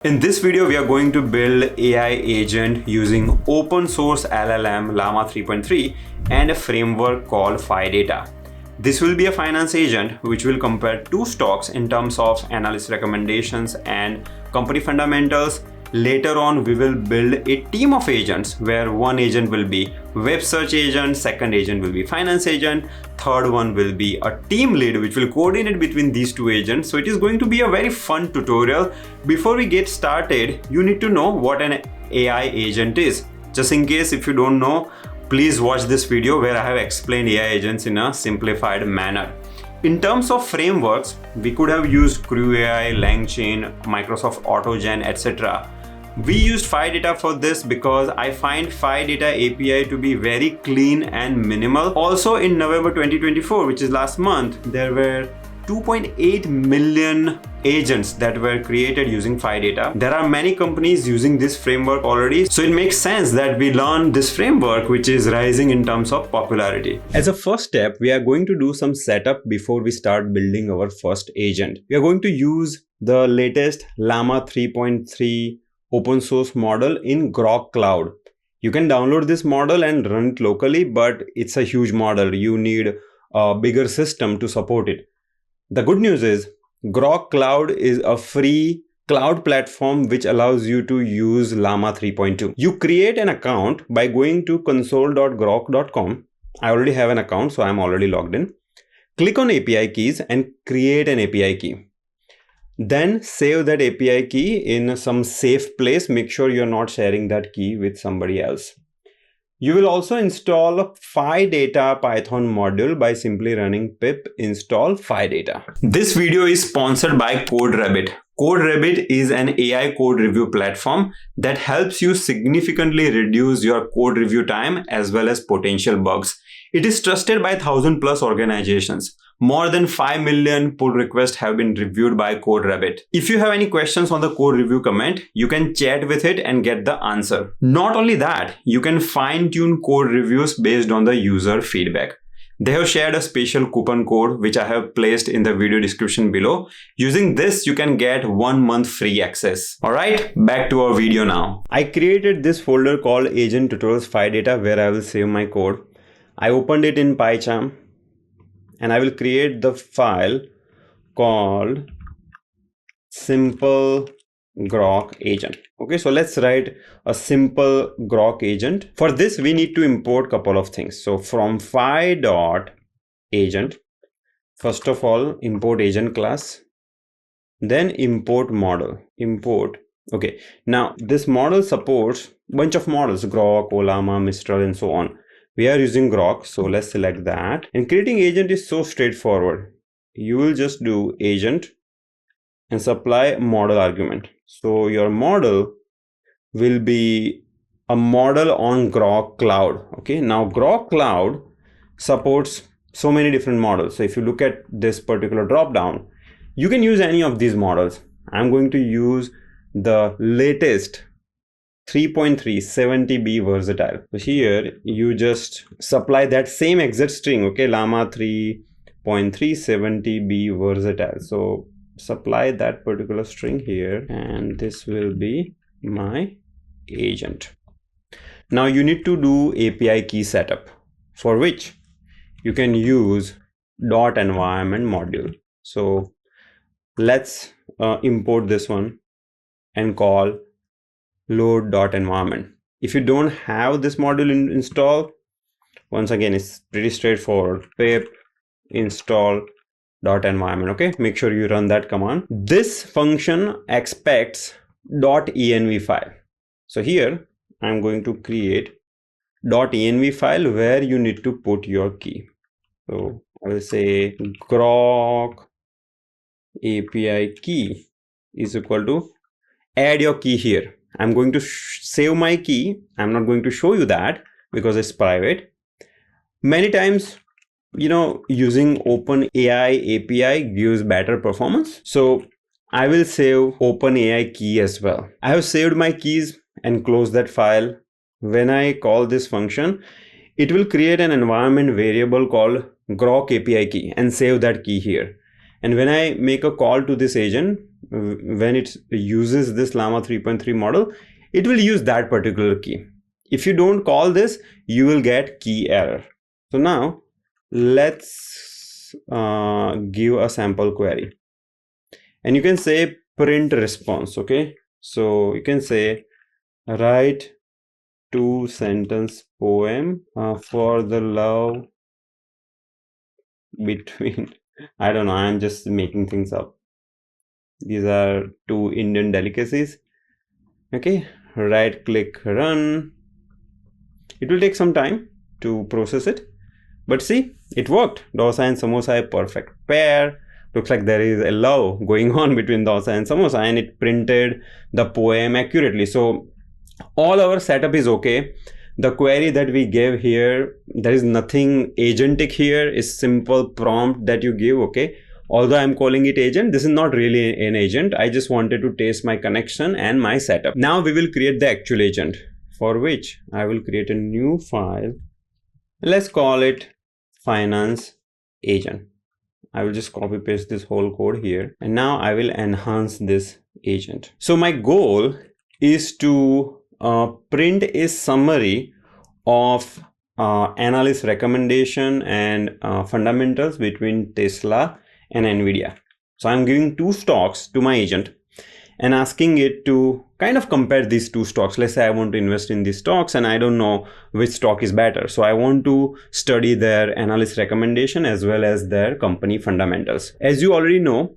In this video, we are going to build AI agent using open source LLM Llama 3.3 and a framework called PhiData. This will be a finance agent which will compare two stocks in terms of analyst recommendations and company fundamentals. Later on, we will build a team of agents where one agent will be web search agent, second agent will be finance agent, third one will be a team lead which will coordinate between these two agents. So it is going to be a very fun tutorial. Before we get started, you need to know what an AI agent is. Just in case if you don't know, please watch this video where I have explained AI agents in a simplified manner. In terms of frameworks, we could have used Groq AI, LangChain, Microsoft AutoGen, etc. We used PhiData for this because I find PhiData API to be very clean and minimal. Also in November 2024, which is last month, there were 2.8 million agents that were created using PhiData. There are many companies using this framework already, so it makes sense that we learn this framework, which is rising in terms of popularity. As a first step, we are going to do some setup before we start building our first agent. We are going to use the latest Llama 3.3 open source model in Groq Cloud. You can download this model and run it locally, but it's a huge model. You need a bigger system to support it. The good news is Groq Cloud is a free cloud platform which allows you to use Llama 3.2. You create an account by going to console.groq.com. I already have an account, so I'm already logged in. Click on API keys and create an API key. Then save that API key in some safe place. Make sure you're not sharing that key with somebody else. You will also install a PhiData Python module by simply running pip install PhiData. This video is sponsored by CodeRabbit. CodeRabbit is an AI code review platform that helps you significantly reduce your code review time as well as potential bugs. It is trusted by 1,000+ organizations. More than 5 million pull requests have been reviewed by CodeRabbit. If you have any questions on the code review comment, you can chat with it and get the answer. Not only that, you can fine-tune code reviews based on the user feedback. They have shared a special coupon code which I have placed in the video description below. Using this, you can get 1 month free access. Alright, back to our video now. I created this folder called Agent Tutorials PhiData where I will save my code. I opened it in PyCharm. And I will create the file called simple Groq agent. Okay, so let's write a simple Groq agent. For this, we need to import a couple of things. So from phi.agent, first of all, import agent class, then import model, import. Okay, now this model supports a bunch of models, Groq, Llama, Mistral, and so on. We are using Groq, so let's select that. And creating agent is so straightforward. You will just do agent and supply model argument. So your model will be a model on Groq Cloud. Okay, now Groq Cloud supports so many different models. So if you look at this particular drop down, you can use any of these models. I'm going to use the latest 3.3 70B versatile. So here you just supply that same exact string, okay, Llama 3.3 70B versatile. So supply that particular string here, and this will be my agent. Now you need to do API key setup, for which you can use .environment module. So let's import this one and call load.environment. If you don't have this module installed, once again, it's pretty straightforward. Pip install .environment. Okay, make sure you run that command. This function expects .env file. So here I'm going to create .env file where you need to put your key. So I will say Groq API key is equal to add your key here. I'm going to save my key. I'm not going to show you that because it's private. Many times, using OpenAI API gives better performance. So I will save OpenAI key as well. I have saved my keys and close that file. When I call this function, it will create an environment variable called Groq API key and save that key here. And when I make a call to this agent, when it uses this Llama 3.3 model, it will use that particular key. If you don't call this, you will get key error. So now let's give a sample query, and you can say print response. Okay, so you can say write 2-sentence poem for the love between I don't know, I'm just making things up. These are 2 Indian delicacies. Okay, right click run. It will take some time to process it, but see, it worked. Dosa and samosa, a perfect pair. Looks like there is a love going on between dosa and samosa, and it printed the poem accurately. So all our setup is okay. The query that we gave here, there is nothing agentic here. It's simple prompt that you give. Okay, although I'm calling it agent, this is not really an agent. I just wanted to test my connection and my setup. Now we will create the actual agent, for which I will create a new file. Let's call it finance agent. I will just copy paste this whole code here, and now I will enhance this agent. So my goal is to print a summary of analyst recommendation and fundamentals between Tesla and Nvidia. So I'm giving 2 stocks to my agent and asking it to kind of compare these 2 stocks. Let's say I want to invest in these stocks and I don't know which stock is better. So I want to study their analyst recommendation as well as their company fundamentals. As you already know,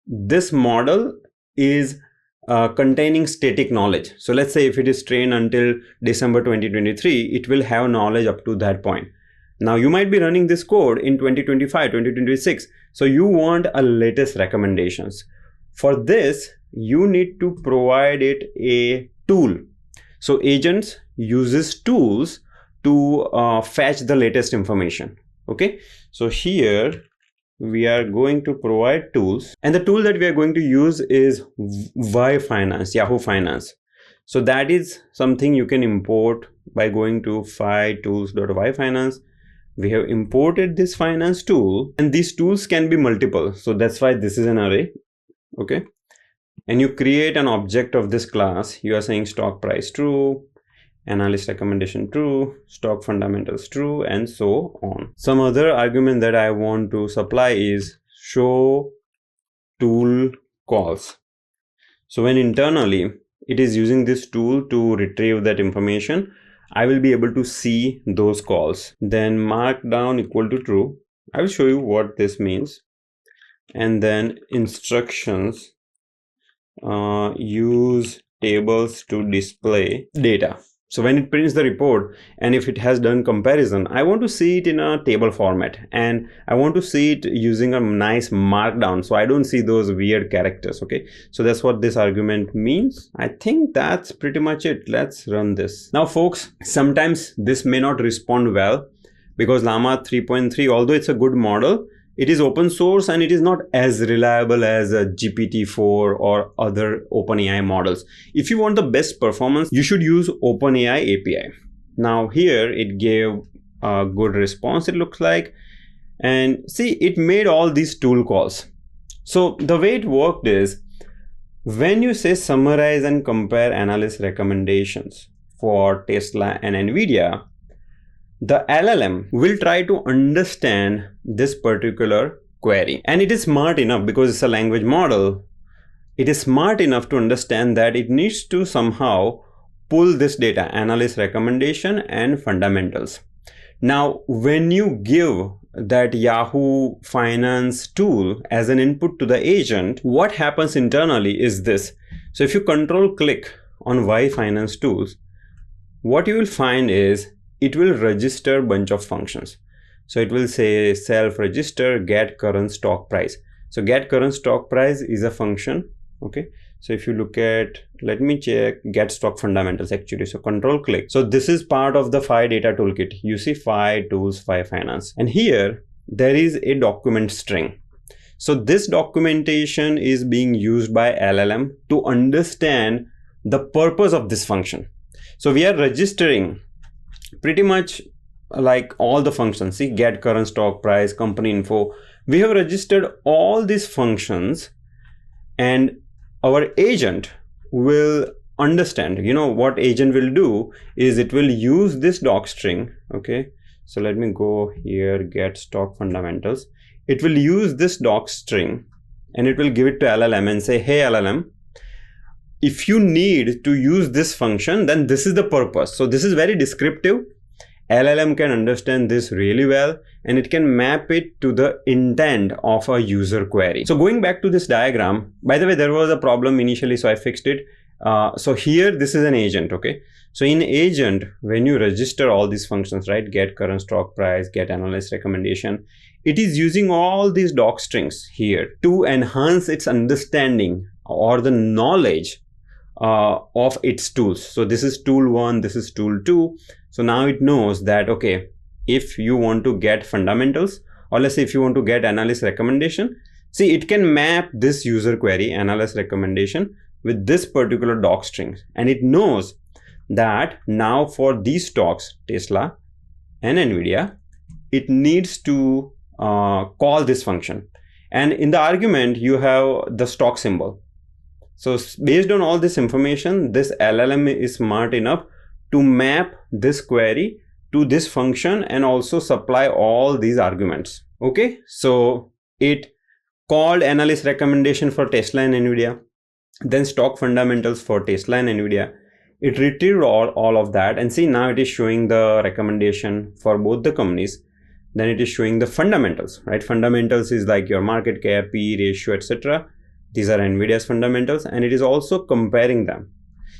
this model is containing static knowledge. So let's say if it is trained until December 2023, it will have knowledge up to that point. Now you might be running this code in 2025, 2026. So you want a latest recommendations. For this, you need to provide it a tool. So agents uses tools to fetch the latest information. Okay, so here we are going to provide tools, and the tool that we are going to use is Finance, Yahoo Finance. So that is something you can import by going to tools.yfinance. We have imported this finance tool, and these tools can be multiple. So that's why this is an array. Okay, and you create an object of this class. You are saying stock price true, analyst recommendation true, stock fundamentals true, and so on. Some other argument that I want to supply is show tool calls. So when internally it is using this tool to retrieve that information, I will be able to see those calls. Then markdown equal to true. I will show you what this means. And then instructions, use tables to display data. So when it prints the report, and if it has done comparison, I want to see it in a table format, and I want to see it using a nice markdown, so I don't see those weird characters. Okay, so that's what this argument means. I think that's pretty much it. Let's run this. Now folks, sometimes this may not respond well because Llama 3.3, although it's a good model, it is open source and it is not as reliable as a GPT-4 or other OpenAI models. If you want the best performance, you should use OpenAI API. Now here it gave a good response, it looks like. And see, it made all these tool calls. So the way it worked is, when you say summarize and compare analyst recommendations for Tesla and Nvidia, the LLM will try to understand this particular query. And it is smart enough, because it's a language model, it is smart enough to understand that it needs to somehow pull this data, analyst recommendation and fundamentals. Now, when you give that Yahoo Finance tool as an input to the agent, what happens internally is this. So if you control click on Y Finance tools, what you will find is it will register a bunch of functions. So it will say self-register, get current stock price. So get current stock price is a function. Okay, so if you look at, let me check, get stock fundamentals actually. So control click. So this is part of the PhiData toolkit. You see Phi tools, Phi finance, and here there is a document string. So this documentation is being used by LLM to understand the purpose of this function. So we are registering pretty much like all the functions. See, get current stock price, company info. We have registered all these functions, and our agent will understand, what agent will do is it will use this doc string. Okay, so let me go here, get stock fundamentals. It will use this doc string and it will give it to LLM and say, hey LLM, if you need to use this function, then this is the purpose. So this is very descriptive. LLM can understand this really well and it can map it to the intent of a user query. So going back to this diagram, by the way, there was a problem initially, so I fixed it. So here, this is an agent, okay? So in agent, when you register all these functions, right, get current stock price, get analyst recommendation, it is using all these doc strings here to enhance its understanding or the knowledge of its tools. So this is tool 1, this is tool 2. So now it knows that, okay, if you want to get fundamentals, or let's say if you want to get analyst recommendation, see, it can map this user query, analyst recommendation, with this particular doc string. And it knows that now for these stocks, Tesla and Nvidia, it needs to call this function. And in the argument, you have the stock symbol. So based on all this information, this LLM is smart enough to map this query to this function and also supply all these arguments. Okay, so it called analyst recommendation for Tesla and Nvidia, then stock fundamentals for Tesla and Nvidia. It retrieved all of that, and see, now it is showing the recommendation for both the companies. Then it is showing the fundamentals, right? Fundamentals is like your market cap, PE ratio, etc. These are Nvidia's fundamentals, and it is also comparing them.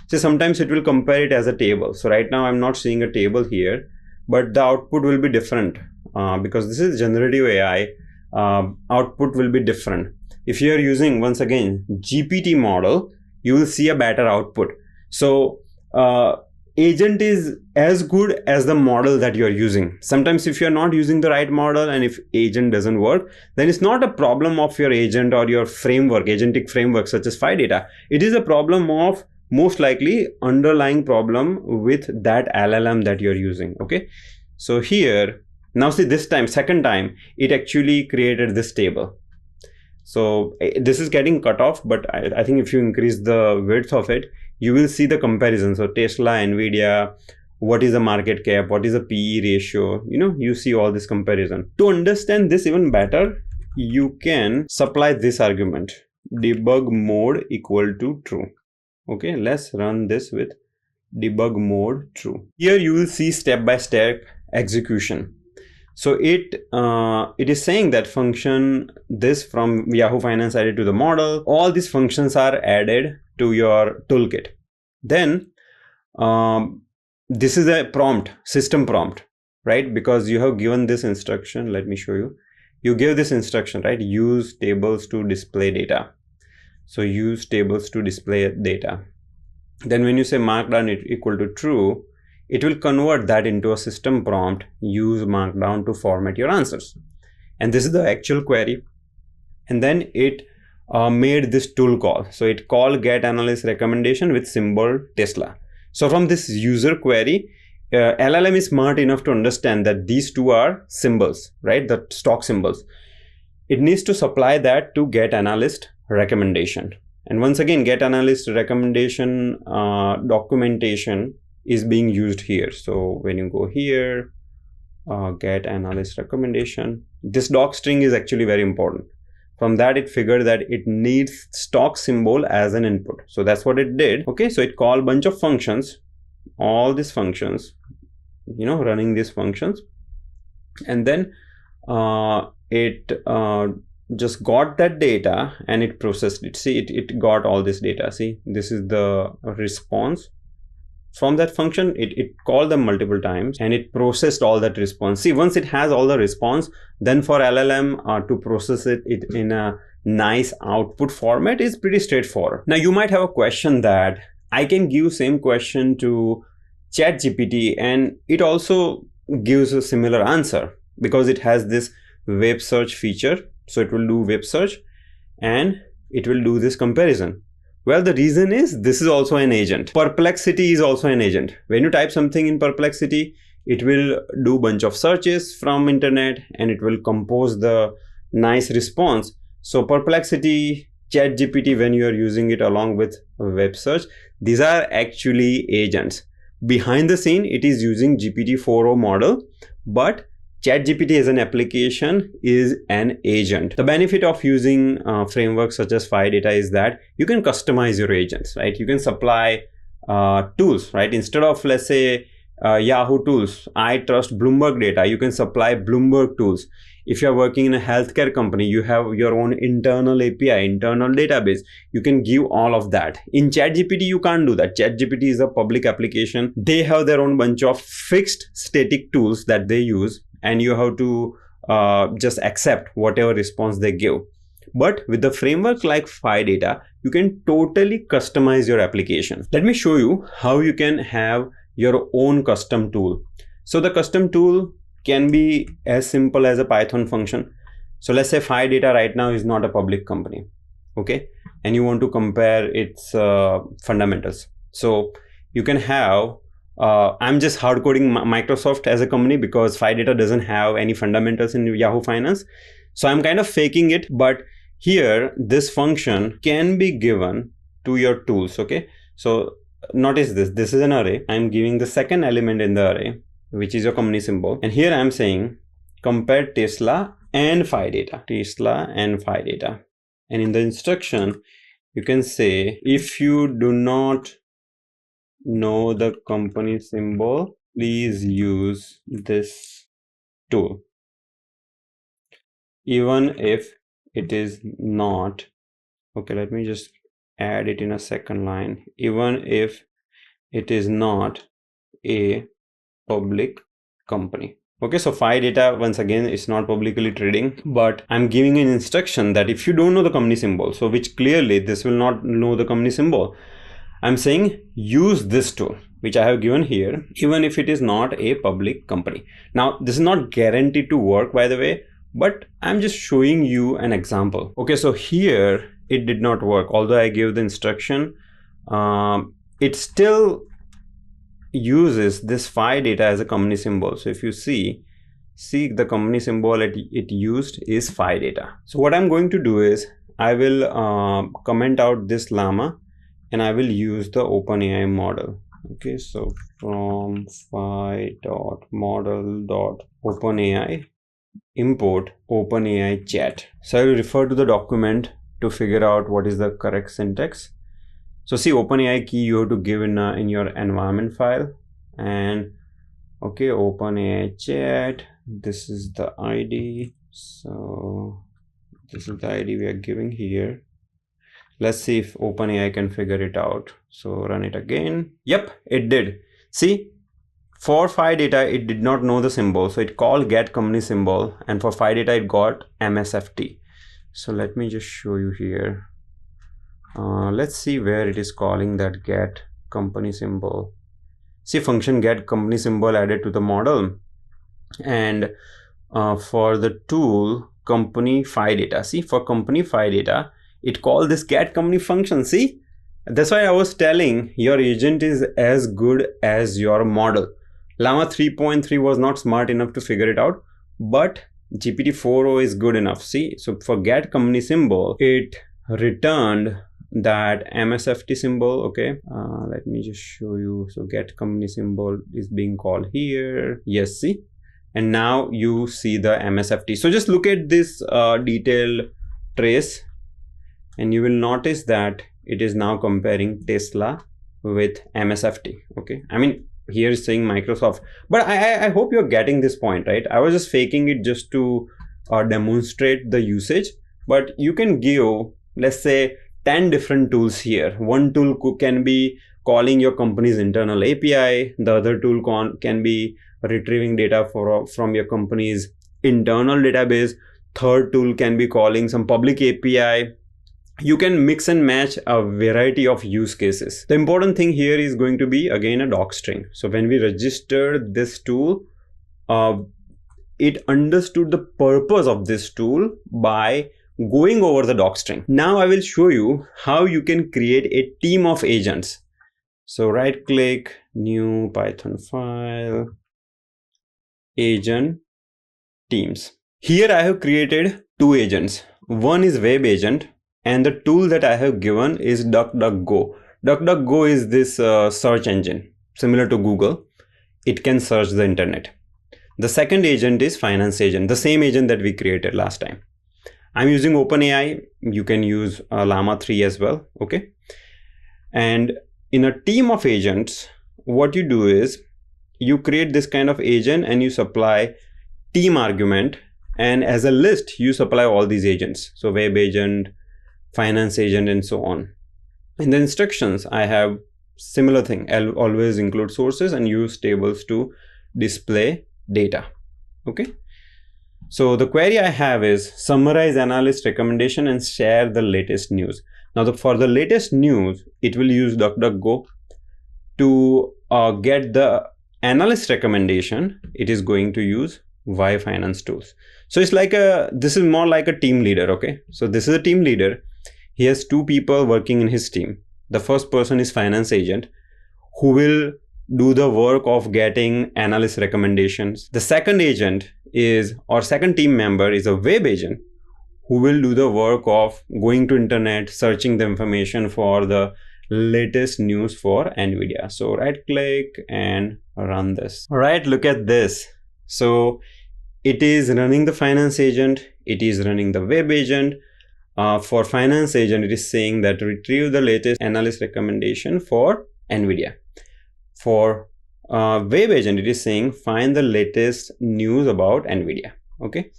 So sometimes it will compare it as a table. So right now I'm not seeing a table here, but the output will be different because this is generative AI. Output will be different. If you are using, once again, GPT model, you will see a better output. So agent is as good as the model that you are using. Sometimes if you are not using the right model and if agent doesn't work, then it's not a problem of your agent or your framework, agentic framework such as PhiData. It is a problem of most likely underlying problem with that LLM that you're using. Okay, so here, now see, this time, second time, it actually created this table. So this is getting cut off, but I think if you increase the width of it, you will see the comparison. So Tesla, Nvidia, what is the market cap, what is the PE ratio, you see all this comparison. To understand this even better, you can supply this argument, debug mode equal to true. Okay, let's run this with debug mode true. Here you will see step-by-step execution. So it is saying that function this from Yahoo Finance added to the model. All these functions are added to your toolkit. Then this is a prompt, system prompt, right? Because you have given this instruction. Let me show you. You give this instruction, right? Use tables to display data. So use tables to display data. Then when you say markdown equal to true, it will convert that into a system prompt, use markdown to format your answers. And this is the actual query. And then it made this tool call. So it called get analyst recommendation with symbol Tesla. So from this user query, LLM is smart enough to understand that these two are symbols, right? The stock symbols. It needs to supply that to get analyst recommendation. And once again, get analyst recommendation documentation is being used here. So when you go here, get analyst recommendation, this doc string is actually very important. From that, it figured that it needs stock symbol as an input. So that's what it did. Okay, so it called a bunch of functions, all these functions, running these functions. And then it just got that data and it processed it. See, it got all this data. See, this is the response from that function. It called them multiple times and it processed all that response. See, once it has all the response, then for LLM to process it in a nice output format is pretty straightforward. Now you might have a question that I can give same question to ChatGPT and it also gives a similar answer because it has this web search feature. So it will do web search and it will do this comparison. Well, the reason is this is also an agent. Perplexity is also an agent. When you type something in Perplexity, it will do a bunch of searches from internet and it will compose the nice response. So Perplexity ChatGPT, when you are using it along with web search, these are actually agents. Behind the scene, it is using GPT-4o model, but ChatGPT as an application is an agent. The benefit of using frameworks such as PhiData is that you can customize your agents, right? You can supply tools, right? Instead of, let's say, Yahoo tools, I trust Bloomberg data, you can supply Bloomberg tools. If you're working in a healthcare company, you have your own internal API, internal database. You can give all of that. In ChatGPT, you can't do that. ChatGPT is a public application. They have their own bunch of fixed static tools that they use, and you have to just accept whatever response they give. But with the framework like PhiData, you can totally customize your application. Let me show you how you can have your own custom tool. So the custom tool can be as simple as a Python function. So let's say PhiData right now is not a public company, okay? And you want to compare its fundamentals. So you can have, I'm just hard coding Microsoft as a company because PhiData doesn't have any fundamentals in Yahoo Finance. So I'm kind of faking it, but here this function can be given to your tools, okay? So notice this is an array. I'm giving the second element in the array, which is your company symbol. And here I'm saying compare Tesla and PhiData. Tesla and PhiData. And in the instruction, you can say, if you do not know the company symbol, please use this tool. Even if it is not, okay, let me just add it in a second line. Even if it is not a public company. Okay, so PhiData, once again, it's not publicly trading, but I'm giving an instruction that if you don't know the company symbol, so which clearly this will not know the company symbol, I'm saying use this tool, which I have given here, even if it is not a public company. Now, this is not guaranteed to work, by the way, but I'm just showing you an example. Okay, so here it did not work. Although I gave the instruction, it still uses this PhiData as a company symbol. So if you see the company symbol it used is PhiData. So what I'm going to do is I will comment out this llama and I will use the OpenAI model. Okay, so from phi.model.openai import OpenAI chat. So I will refer to the document to figure out what is the correct syntax. So see, OpenAI key you have to give in your environment file, and okay, OpenAI chat, this is the ID. So this is the ID we are giving here. Let's see if OpenAI can figure it out. So run it again. Yep, it did. See, for PhiData, it did not know the symbol, so it called get company symbol, and for PhiData, it got MSFT. So let me just show you here. Let's see where it is calling that get company symbol. See, function get company symbol added to the model, and for the tool company PhiData, see, for company PhiData, it called this get company function. See, that's why I was telling your agent is as good as your model. Llama 3.3 was not smart enough to figure it out, but GPT-4o is good enough. See, so for get company symbol, it returned that MSFT symbol. Okay, let me just show you. So get company symbol is being called here. Yes, see, and now you see the MSFT. So just look at this detailed trace and you will notice that it is now comparing Tesla with MSFT. Okay, I mean, here is saying Microsoft, but I hope you're getting this point, right? I was just faking it just to demonstrate the usage, but you can give, let's say, 10 different tools here. One tool can be calling your company's internal API. The other tool can be retrieving data from your company's internal database. Third tool can be calling some public API. You can mix and match a variety of use cases. The important thing here is going to be, again, a doc string. So when we registered this tool, it understood the purpose of this tool by going over the doc string. Now I will show you how you can create a team of agents. So right click, new Python file, agent teams. Here I have created two agents. One is web agent And the tool that I have given is DuckDuckGo. DuckDuckGo is this search engine similar to Google. It can search the internet. The second agent is finance agent, the same agent that we created last time. I'm using OpenAI. You can use Llama 3 as well. Okay. And in a team of agents, what you do is you create this kind of agent and you supply team argument, and as a list you supply all these agents, so web agent, finance agent, and so on. In the instructions I have similar thing. I'll always include sources and use tables to display data. Okay, so the query I have is summarize analyst recommendation and share the latest news. Now for the latest news, it will use DuckDuckGo. To get the analyst recommendation, it is going to use Y Finance Tools. So it's like this is more like a team leader. Okay, so this is a team leader. He has two people working in his team. The first person is finance agent, who will do the work of getting analyst recommendations. The second agent is, or second team member is a web agent, who will do the work of going to internet, searching the information for the latest news for NVIDIA. So right click and run this. All right, look at this. So it is running the finance agent, it is running the web agent. For finance agent, it is saying that retrieve the latest analyst recommendation for NVIDIA. For web agent, it is saying find the latest news about NVIDIA. Okay,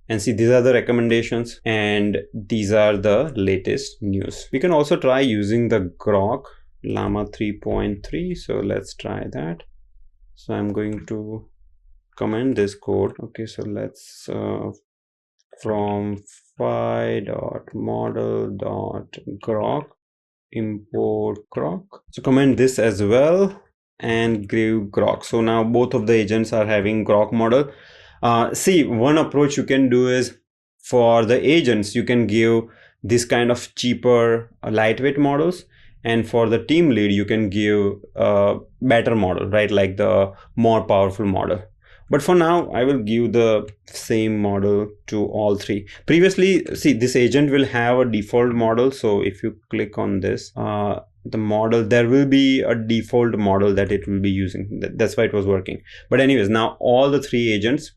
and see, these are the recommendations and these are the latest news. We can also try using the Groq Llama 3.3. So let's try that. So I'm going to comment this code. Okay, so let's from phi.model.groq import Groq. So comment this as well and give Groq. So now both of the agents are having Groq model. See, one approach you can do is for the agents, you can give this kind of cheaper lightweight models, and for the team lead, you can give a better model, right? Like the more powerful model. But for now, I will give the same model to all three. Previously, see, this agent will have a default model. So if you click on this, the model, there will be a default model that it will be using. That's why it was working. But anyways, now all the three agents,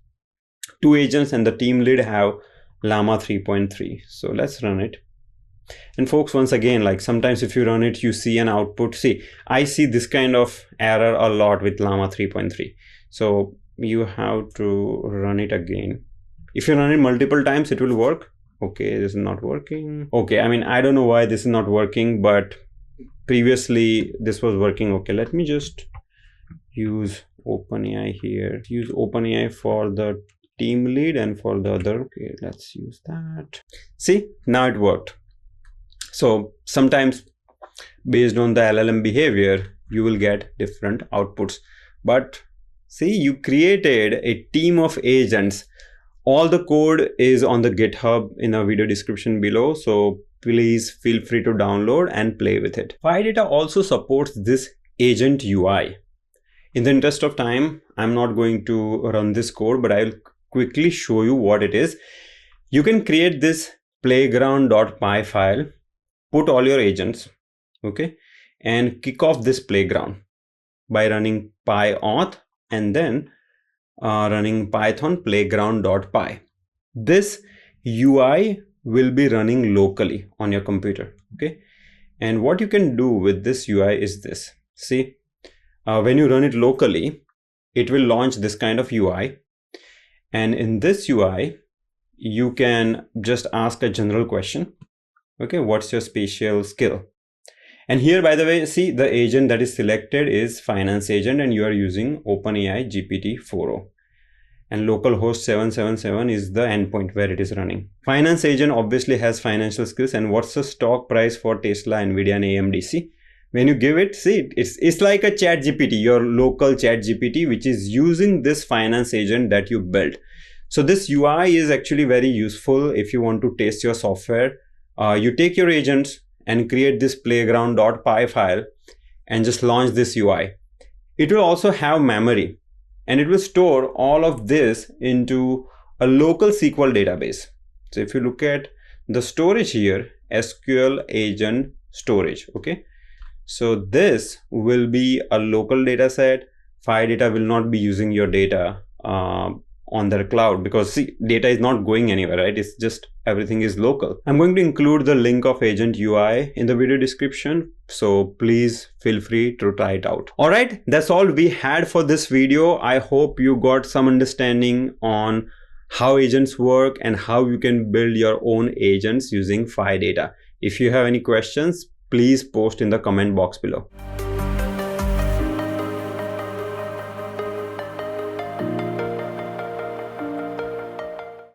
two agents and the team lead have Llama 3.3. So let's run it. And folks, once again, like sometimes if you run it, you see an output. See, I see this kind of error a lot with Llama 3.3. So you have to run it again. If you run it multiple times, it will work. Okay, this is not working. Okay, I mean, I don't know why this is not working, but previously this was working. Okay, let me just use OpenAI here. Use OpenAI for the team lead and for the other. Okay, let's use that. See, now it worked. So sometimes based on the LLM behavior, you will get different outputs. But see, you created a team of agents. All the code is on the GitHub in a video description below. So please feel free to download and play with it. PhiData also supports this agent UI. In the interest of time, I'm not going to run this code, but I'll quickly show you what it is. You can create this playground.py file, put all your agents, okay, and kick off this playground by running pyauth and then running python playground.py. This UI will be running locally on your computer, okay? And what you can do with this UI is this. See, when you run it locally, it will launch this kind of UI. And in this UI, you can just ask a general question. Okay, what's your spatial skill? And here, by the way, see, the agent that is selected is finance agent, and you are using OpenAI GPT-4o. And localhost 777 is the endpoint where it is running. Finance agent obviously has financial skills. And what's the stock price for Tesla, NVIDIA, and AMD? See, when you give it, see, it's like a chat GPT, your local chat GPT, which is using this finance agent that you built. So this UI is actually very useful if you want to test your software. You take your agents and create this playground.py file and just launch this UI. It will also have memory, and it will store all of this into a local SQL database. So if you look at the storage here, SQL agent storage. Okay, so this will be a local data set. PhiData will not be using your data on their cloud, because see, data is not going anywhere, right? It's just everything is local. I'm going to include the link of agent UI in the video description, so please feel free to try it out. All right, that's all we had for this video. I hope you got some understanding on how agents work and how you can build your own agents using PhiData. If you have any questions, please post in the comment box below.